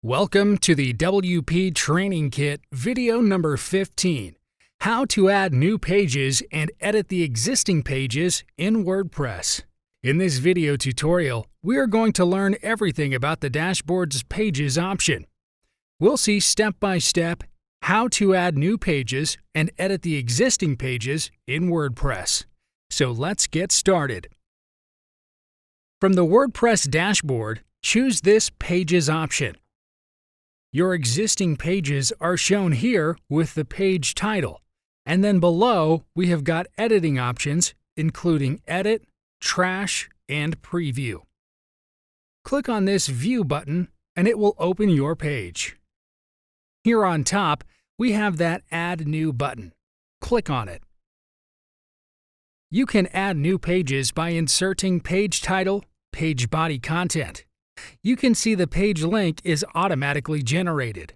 Welcome to the WP Training Kit video number 15, How to Add New Pages and Edit the Existing Pages in WordPress. In this video tutorial, we are going to learn everything about the dashboard's Pages option. We'll see step-by-step how to add new pages and edit the existing pages in WordPress. So let's get started. From the WordPress dashboard, choose this Pages option. Your existing pages are shown here with the page title, and then below we have got editing options including Edit, Trash, and Preview. Click on this View button and it will open your page. Here on top, we have that Add New button. Click on it. You can add new pages by inserting page title, page body content. You can see the page link is automatically generated.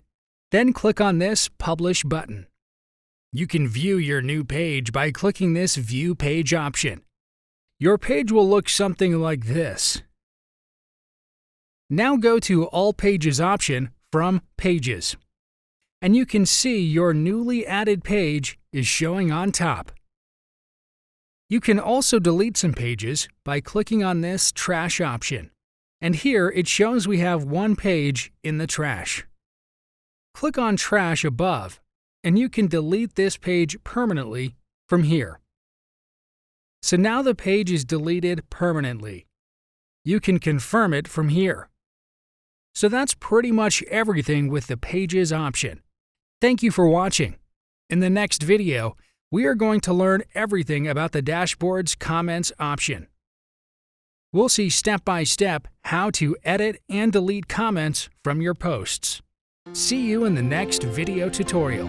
Then click on this Publish button. You can view your new page by clicking this View Page option. Your page will look something like this. Now go to All Pages option from Pages, and you can see your newly added page is showing on top. You can also delete some pages by clicking on this Trash option. And here it shows we have one page in the trash. Click on Trash above, and you can delete this page permanently from here. So now the page is deleted permanently. You can confirm it from here. So that's pretty much everything with the Pages option. Thank you for watching. In the next video, we are going to learn everything about the dashboard's Comments option. We'll see step-by-step how to edit and delete comments from your posts. See you in the next video tutorial.